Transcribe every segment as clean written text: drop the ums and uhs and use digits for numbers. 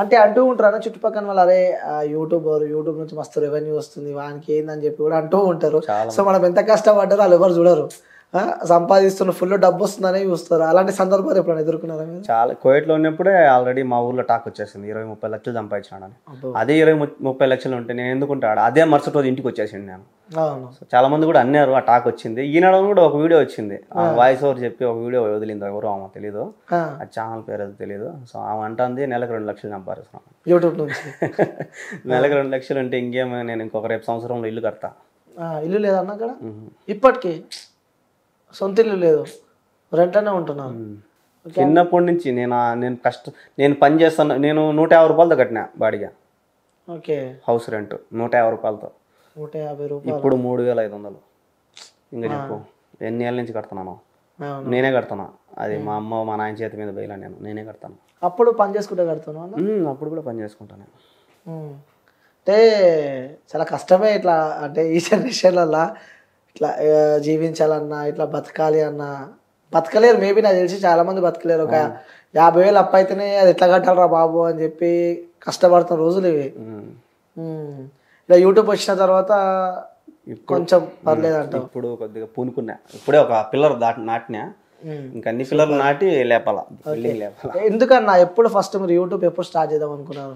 అంటే అంటూ ఉంటారు చుట్టుపక్కల వాళ్ళు, అరే యూట్యూబ్ నుంచి మస్తు రెవెన్యూ వస్తుంది వానికి ఏందని చెప్పి కూడా అంటూ ఉంటారు. సో మనం ఎంత కష్టపడ్డారో వాళ్ళు ఎవరు చూడరు, సంపాదిస్తున్న ఫుల్ డబ్బు వస్తుందనే చూస్తారు. అలాంటి సందర్భాలు ఎప్పుడైనా ఎదుర్కొన్నారా మీరు? చాలా కోవిడ్లో ఉన్నప్పుడే ఆల్రెడీ మా ఊర్లో టాక్ వచ్చేసింది 20-30 లక్షలు సంపాదించాడని. అదే 20-30 లక్షలు ఉంటే నేను ఎందుకుంటాడు, అదే మరుసటి రోజు ఇంటికి వచ్చేసింది నేను. సో చాలా మంది కూడా అన్నారు, ఆ టాక్ వచ్చింది. ఈనాడు కూడా ఒక వీడియో వచ్చింది, వాయిస్ ఓవర్ చెప్పి ఒక వీడియో వదిలింది, ఎవరు ఆమె తెలీదు, ఆ ఛానల్ పేరు అది తెలీదు. సో ఆమె అంటుంది నెలకు 2 లక్షలు సంపాదిస్తున్నాను యూట్యూబ్ నుంచి. నెలకు 2 లక్షలు అంటే ఇంకేమో, నేను ఇంకొక రేపు సంవత్సరంలో ఇల్లు కడతా. ఇల్లు లేదన్న అక్కడ ఇప్పటికీ? సొంత ఇల్లు లేదు, రెంట్లోనే ఉంటున్నాను. చిన్నప్పటి నుంచి నేను పని చేస్తాను. నేను 150 రూపాయలతో కట్టినా బాడిగా. ఓకే. హౌస్ రెంట్ 150 రూపాయలతో. 150 రూపాయలు. ఇప్పుడు 3500. ఇంకా చెప్పు ఎన్ని ఏళ్ళ నుంచి కడుతున్నాను? నేనే కడతాను. అది మా అమ్మ మా నాయన చేతి మీద బయలు, నేనే కడతాను. అప్పుడు పని చేసుకుంటే కడుతున్నాను? అప్పుడు కూడా పని చేసుకుంటాను. అంటే చాలా కష్టమే ఇట్లా, అంటే ఈ జనరేషన్లలో ఇట్లా జీవించాలన్నా, ఇట్లా బతకాలి అన్నా బతకలేరు. మేబీ నాకు తెలిసి చాలా మంది బతకలేరు. ఒక 50,000 అప్పు అయితేనే అది ఎట్లా కట్టాలరా బాబు అని చెప్పి కష్టపడుతున్న రోజులు ఇవి. ఇలా యూట్యూబ్ వచ్చిన తర్వాత కొంచెం పర్లేదు అంట. ఇప్పుడు కొద్దిగా పూనుకున్నా, ఇప్పుడే ఒక పిల్లర్ నాటినా, ఇంకా అన్ని పిల్లర్లు నాటి లేపాల. ఎందుకన్నా ఎప్పుడు ఫస్ట్ మీరు యూట్యూబ్ ఎప్పుడు స్టార్ట్ చేద్దాం అనుకున్నారు?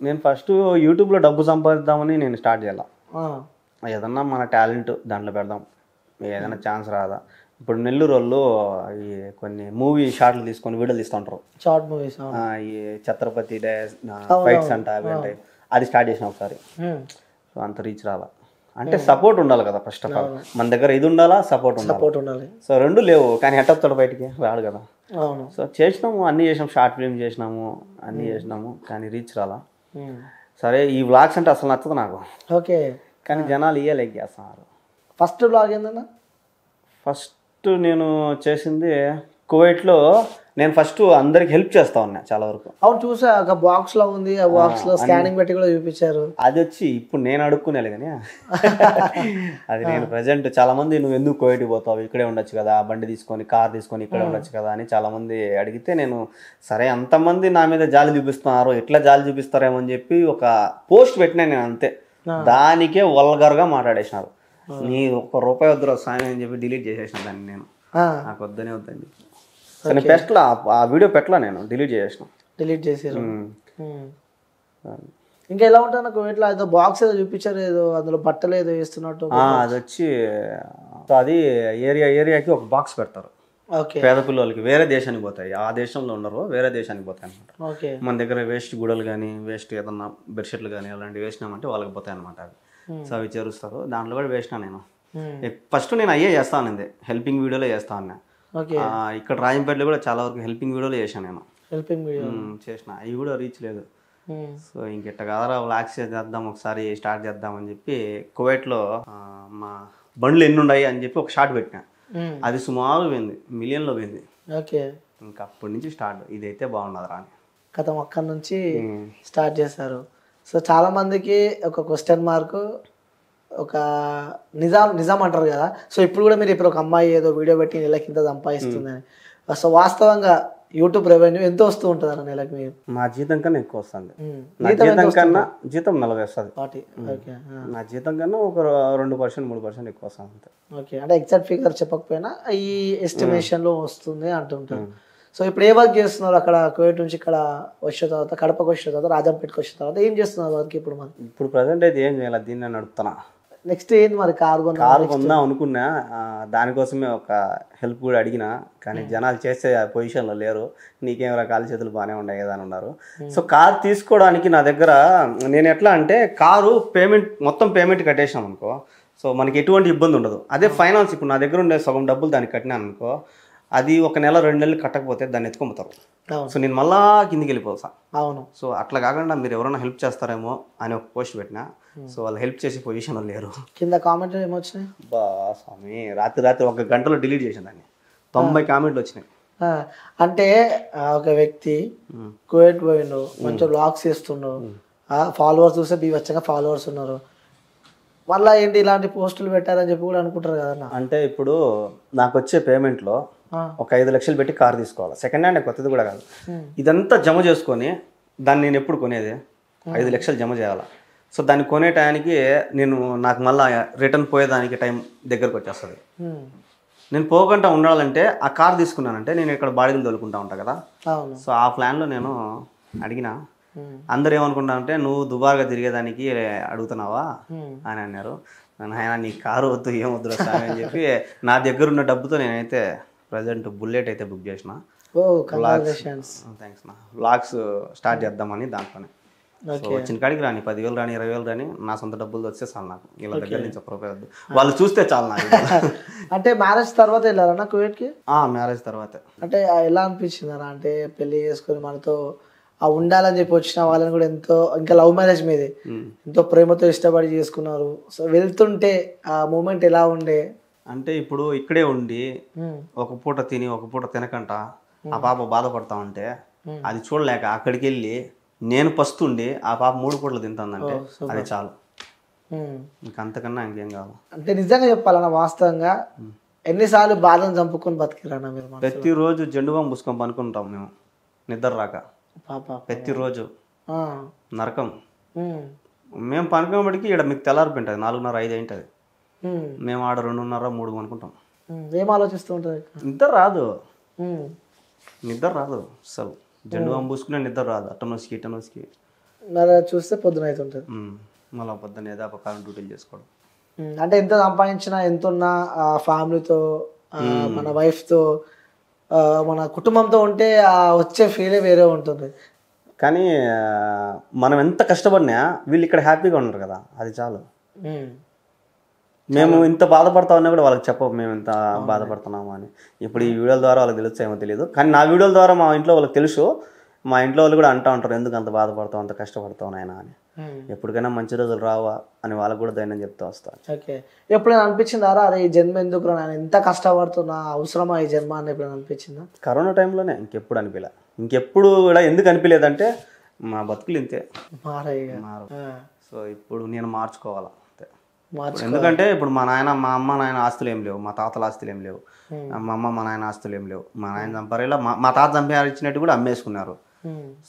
నేను ఫస్ట్ యూట్యూబ్లో డబ్బు సంపాదిద్దామని నేను స్టార్ట్ చేయాల. ఏదన్నా మన టాలెంట్ దాంట్లో పెడదాం, ఏదైనా ఛాన్స్ రాదా. ఇప్పుడు నెల్లూరు వాళ్ళు ఈ కొన్ని మూవీ షార్ట్లు తీసుకొని వీడియోలు తీస్తుంటారు, షార్ట్ మూవీస్, ఈ ఛత్రపతి ఫైట్స్ అంట అవి అంటే, అది స్టార్ట్ చేసిన ఒకసారి. సో అంత రీచ్ రాలా. అంటే సపోర్ట్ ఉండాలి కదా ఫస్ట్ ఆఫ్ ఆల్, మన దగ్గర ఇది ఉండాలా, సపోర్ట్ ఉండాలి. సో రెండు లేవు, కానీ ఎట్టొస్తాడు బయటికి రాడు కదా. సో చేసినాము, అన్నీ చేసినాము, షార్ట్ ఫిల్మ్ చేసినాము, అన్నీ చేసినాము, కానీ రీచ్ రాలా. సరే ఈ వ్లాగ్స్ అంటే అసలు నచ్చదు నాకు. ఓకే. కానీ జనాలు లైక్ చేస్తున్నారు. ఫస్ట్ బ్లాగ్ ఏందన్నా? ఫస్ట్ నేను చేసింది కువైట్లో. నేను ఫస్ట్ అందరికి హెల్ప్ చేస్తా ఉన్నా చాలా వరకు. అవును చూసా, ఒక బాక్స్ లో ఉంది, ఆ బాక్స్ లో స్కానింగ్ పెట్టి కూడా చూపించారు. అది వచ్చి ఇప్పుడు నేను అడుక్కునేలే కానీ అది నేను ప్రజెంట్ చాలా మంది, నువ్వు ఎందుకు కువైట్కి పోతావు, ఇక్కడే ఉండొచ్చు కదా, బండి తీసుకొని కార్ తీసుకొని ఇక్కడే ఉండొచ్చు కదా అని చాలా మంది అడిగితే, నేను సరే అంతమంది నా మీద జాలి చూపిస్తున్నారు, ఎట్లా జాలి చూపిస్తారేమో అని చెప్పి ఒక పోస్ట్ పెట్టినా నేను, అంతే. దానికే వల్గర్గా మాట్లాడేసినారు, నీ ₹1 వద్దురా సాయం అని చెప్పి డిలీట్ చేసేసిన దాన్ని. నేను నాకు వద్దని చెప్పి నేను పెట్టలా, ఆ వీడియో పెట్టలా, నేను డిలీట్ చేసేసాను. ఇంకా ఎలా ఉంటుంది నాకు ఇట్లా, ఏదో బాక్స్ ఏదో చూపించారు, ఏదో అందులో బట్టలు ఏదో వేస్తున్నట్టు. అది వచ్చి అది ఏరియాకి ఒక బాక్స్ పెడతారు, పేద పిల్లలకి వేరే దేశానికి పోతాయి, ఆ దేశంలో ఉండరు, వేరే దేశానికి పోతాయి అనమాట. మన దగ్గర వేస్ట్ గుడలు కానీ, వేస్ట్ ఏదన్నా బెడ్షీట్లు కానీ అలాంటివి వేసినామంటే వాళ్ళకి పోతాయి అనమాట అవి. సో అవి చేరుస్తారు, దాంట్లో కూడా వేసినా నేను. ఫస్ట్ నేను అయ్యే చేస్తాను, హెల్పింగ్ వీడియోలో చేస్తా ఉన్నా. ఇక్కడ రాజంపేటలో కూడా చాలా వరకు హెల్పింగ్ వీడియోలు చేశాను నేను, చేసిన. అవి కూడా రీచ్ లేదు. సో ఇంకెట్ట కాదరా వ్లాగ్స్ చేద్దాం, ఒకసారి స్టార్ట్ చేద్దాం అని చెప్పి కువైట్లో మా బండ్లు ఎన్ని ఉన్నాయి అని చెప్పి ఒక షార్ట్ పెట్టినా. అది సుమారు పోయింది, మిలియన్లో పోయింది. ఇంకా అప్పటి నుంచి స్టార్ట్, ఇదైతే బాగున్నది రాని కథ అక్కడి నుంచి స్టార్ట్ చేశారు. సో చాలా మందికి ఒక క్వశ్చన్ మార్క్, ఒక నిజాం అంటారు కదా. సో ఇప్పుడు కూడా మీరు ఇప్పుడు ఒక అమ్మాయి ఏదో వీడియో పెట్టి నెలకి ఇంత సంపాదిస్తుందని, సో వాస్తవంగా యూట్యూబ్ రెవెన్యూ ఎంత వస్తూ ఉంటుంది అన్న నెలకి? మీరు నా జీతం కన్నా ఎక్కువ వస్తుంది. నా జీతం కన్నా 40 వస్తుంది. నా జీతం కన్నా ఒక 2% 3% ఎక్కువ వస్తుంది అంతే. ఓకే. అంటే ఎగ్జాక్ట్ ఫిగర్ చెప్పకపోయినా ఈ ఎస్టిమేషన్లో వస్తుంది అంటుంటారు. సో ఇప్పుడు ఏ వర్క్ చేస్తున్నారు అక్కడ కువైట్ నుంచి ఇక్కడ వచ్చిన తర్వాత, కడపకు వచ్చిన తర్వాత, రాజంపేటకు వచ్చిన తర్వాత ఏం చేస్తున్నారు వర్క్ ఇప్పుడు? ఇప్పుడు ప్రజెంట్ అయితే ఏం చేయాలి, దీన్ని నడుపుతున్నా. నెక్స్ట్ ఏంది మరి? కారు కొందాం అనుకున్నా, దానికోసమే ఒక హెల్ప్ కూడా అడిగినా, కానీ జనాలు చేసే పొజిషన్లో లేరు. నీకేం రకాల చేతులు బాగానే ఉన్నాయి కదా అని ఉన్నారు. సో కారు తీసుకోవడానికి నా దగ్గర, నేను ఎట్లా అంటే కారు మొత్తం పేమెంట్ కట్టేసాం అనుకో, సో మనకి ఎటువంటి ఇబ్బంది ఉండదు. అదే ఫైనాన్స్, ఇప్పుడు నా దగ్గర ఉండే సగం డబ్బులు దానికి కట్టినాను అనుకో, అది 1 నెల 2 నెలలు కట్టకపోతే దాన్ని ఎత్తుకొమ్ముతారు. సో నేను మళ్ళా కిందికి వెళ్ళిపోతా. అవును. సో అట్లా కాకుండా మీరు ఎవరైనా హెల్ప్ చేస్తారేమో అని ఒక పోస్ట్ పెట్టినా, సో వాళ్ళు హెల్ప్ చేసే పొజిషన్లో లేరు. కింద కామెంట్ ఏమొచ్చినాయి? స్వామి రాత్రి 1 గంటలో డిలీట్ చేసిన దాన్ని, 90 కామెంట్లు వచ్చినాయి. అంటే ఒక వ్యక్తి కువైట్ పోయిండు, మంచిగా వ్లాగ్స్ చేస్తుండు, ఫాలోవర్స్ చూస్తే బీవచ్చంగా ఫాలోవర్స్ ఉన్నారు, మళ్ళీ ఏంటి ఇలాంటి పోస్టులు పెట్టారని చెప్పి కూడా అనుకుంటారు కదా. అంటే ఇప్పుడు నాకు వచ్చే పేమెంట్లో ఒక 5 లక్షలు పెట్టి కార్ తీసుకోవాలి, సెకండ్ హ్యాండ్, కొత్తది కూడా కాదు. ఇదంతా జమ చేసుకొని దాన్ని నేను ఎప్పుడు కొనేది 5 లక్షలు జమ చేయాలి. సో దాన్ని కొనే టయానికి నాకు మళ్ళీ రిటర్న్ పోయేదానికి టైం దగ్గరకు వచ్చేస్తుంది. నేను పోకుండా ఉండాలంటే ఆ కార్ తీసుకున్నానంటే నేను ఇక్కడ బాడీలు తోలుకుంటా ఉంటా కదా. సో ఆ ప్లాన్లో నేను అడిగిన, అందరు ఏమనుకుంటానంటే నువ్వు దుబారుగా తిరిగేదానికి అడుగుతున్నావా అని అన్నారు. ఆయన నీ కారు వద్దు ఏం వద్దు సార్ అని చెప్పి నా దగ్గర ఉన్న డబ్బుతో నేనైతే ప్రజెంట్ బుల్లెట్ అయితే బుక్ చేసిన. థ్యాంక్స్ నా వ్లాగ్స్ స్టార్ట్ చేద్దామని దాంట్లోనే. వచ్చిన కాడికి రాని 10,000 రాని 20,000 రాని నా సొంత డబ్బులు వచ్చే చాలు నాకు. వీళ్ళ దగ్గర నుంచి ఒక్క రూపాయి వద్దు, వాళ్ళు చూస్తే చాలు నాకు. అంటే మ్యారేజ్ తర్వాత వెళ్ళారన్నా కువైట్కి? మ్యారేజ్ తర్వాత. అంటే ఎలా అనిపించిందన్నా? అంటే పెళ్లి చేసుకొని మనతో ఉండాలని చెప్పి వచ్చిన వాళ్ళని కూడా ఎంతో, ఇంకా లవ్ మ్యారేజ్ మీదే ఎంతో ప్రేమతో ఇష్టపడి చేసుకున్నారు. సో వెళ్తుంటే ఆ మూమెంట్ ఎలా ఉండే? అంటే ఇప్పుడు ఇక్కడే ఉండి ఒక పూట తిని ఒక పూట తినకంట ఆ పాప బాధపడతా ఉంటే అది చూడలేక అక్కడికి వెళ్ళి నేను పస్తుండి ఆ పాప 3 పూటలు తింటుందంటే అది చాలు. ఇంకంతకన్నా ఇంకేం కావాలి. అంటే నిజంగా చెప్పాలన్నా వాస్తవంగా ఎన్నిసార్లు బాధను చంపుకొని బతికిరన్నా మీరు? ప్రతిరోజు జెండు బాంబు పుసుకొని పనుకుంటాం మేము, నిద్ర రాక. ప్రతిరోజు నరకం. మేము పనుకోబడికి ఇక్కడ మీకు తెల్లారిపోయింటుంది 4:30-5 అయింటుంది. మేము ఆడ 2:30-3 అనుకుంటాం. ఏం ఆలోచిస్తూ ఉంటుంది? నిద్ర రాదు అసలు. జెండు బాంబు పూసుకునే నిద్ర రాదు. అటనోస్కి చూస్తే పొద్దున అవుతుంటుంది. మళ్ళీ పొద్దున్న ఏదో ప్రకారం డ్యూటీలు చేసుకోవడం. అంటే ఎంత సంపాదించినా ఎంత ఉన్నా ఫ్యామిలీతో మన వైఫ్తో మన కుటుంబంతో ఉంటే వచ్చే ఫీలే వేరే ఉంటుంది. కానీ మనం ఎంత కష్టపడినా వీళ్ళు ఇక్కడ హ్యాపీగా ఉన్నారు కదా, అది చాలు. మేము ఇంత బాధపడతా ఉన్నా కూడా వాళ్ళకి చెప్పవు మేము ఇంత బాధపడుతున్నాము అని. ఇప్పుడు ఈ వీడియోల ద్వారా వాళ్ళకి తెలుస్తాయేమో తెలియదు, కానీ నా వీడియోల ద్వారా మా ఇంట్లో వాళ్ళకి తెలుసు. మా ఇంట్లో వాళ్ళు కూడా అంటూ ఉంటారు, ఎందుకు అంత బాధపడతావు అంత కష్టపడతావు నాయన అని. ఎప్పటికైనా మంచి రోజులు రావా అని వాళ్ళకు కూడా ధైర్యం చెప్తూ వస్తాను. ఓకే, ఎప్పుడైనా అనిపించిందారా అరే ఈ జన్మ ఎందుకు నేను ఎంత కష్టపడుతున్నా, అవసరమా ఈ జన్మ అని ఎప్పుడైనా అనిపించిందా? కరోనా టైంలోనే, ఇంకెప్పుడు అనిపించలే. ఇంకెప్పుడు కూడా ఎందుకు అనిపించలేదంటే మా బతుకులు ఇంతే మారు. సో ఇప్పుడు నేను మార్చుకోవాలా. ఎందుకంటే ఇప్పుడు మా అమ్మ నాయన ఆస్తులు ఏం లేవు, మా తాతల ఆస్తులు ఏం లేవు, మా అమ్మ మా నాయన ఆస్తులు ఏం లేవు. మా నాయన చంపారేలా మా తాత చంపారిచ్చినట్టు కూడా అమ్మేసుకున్నారు.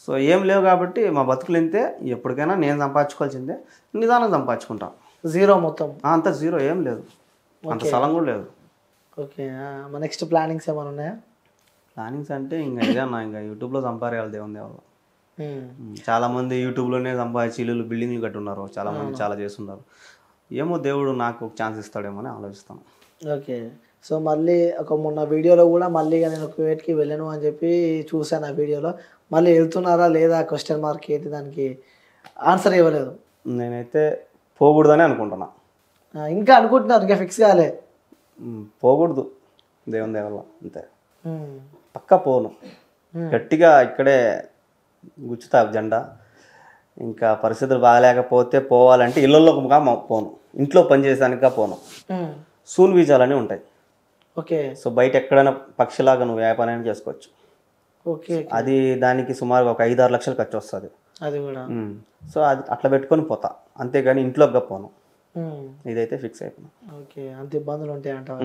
సో ఏం లేవు కాబట్టి మా బతుకులు ఇంతే. ఎప్పటికైనా నేను సంపాదించుకోవాల్సిందే, నిదానం సంపాదించుకుంటా. జీరో మొత్తం అంత జీరో, ఏం లేదు, అంత స్థలం కూడా లేదు. ఓకే, మా నెక్స్ట్ ప్లానింగ్స్ ఏమైనా ఉన్నాయా? ప్లానింగ్స్ అంటే ఇంకా ఇదేనా, ఇంకా యూట్యూబ్లో సంపాదించాలి దేవుని వాళ్ళు. చాలా మంది యూట్యూబ్లోనే సంపాదించి ఇల్లు బిల్డింగ్లు కట్టున్నారు, చాలా మంది చాలా చేస్తున్నారు. ఏమో దేవుడు నాకు ఒక ఛాన్స్ ఇస్తాడేమో అని ఆలోచిస్తాను. ఓకే, సో మళ్ళీ మొన్న వీడియోలో కూడా మళ్ళీ నేను కువైట్కి వెళ్ళను అని చెప్పి చూసాను. ఆ వీడియోలో మళ్ళీ వెళ్తున్నారా లేదా క్వశ్చన్ మార్క్ ఏంటి, దానికి ఆన్సర్ ఇవ్వలేదు. నేనైతే పోకూడదని అనుకుంటున్నా. ఇంకా అనుకుంటున్నారు, ఇంకా ఫిక్స్ కాలే? పోకూడదు దేవుని దేవల్ల, అంతే. పక్కా పోను, గట్టిగా ఇక్కడే గుచ్చుతా జెండా. ఇంకా పరిస్థితులు బాగాలేకపోతే పోవాలంటే ఇళ్ళల్లోకి పోను, ఇంట్లో పని చేసానిక పోను. సూన్ వీజాలని ఉంటాయి. ఓకే, సో బయట ఎక్కడైనా పక్షిలాగా నువ్వు వ్యాపారం చేసుకోవచ్చు. ఓకే, అది దానికి సుమారుగా ఒక 5-6 లక్షలు ఖర్చు వస్తుంది. అది కూడా. సో అది అట్లా పెట్టుకొని పోతా, అంతేగాని ఇంట్లోకి పోను. ఇదైతే ఫిక్స్ అయిపోయినా. ఓకే, అంత ఇబ్బందులు ఉంటాయి అంటావా?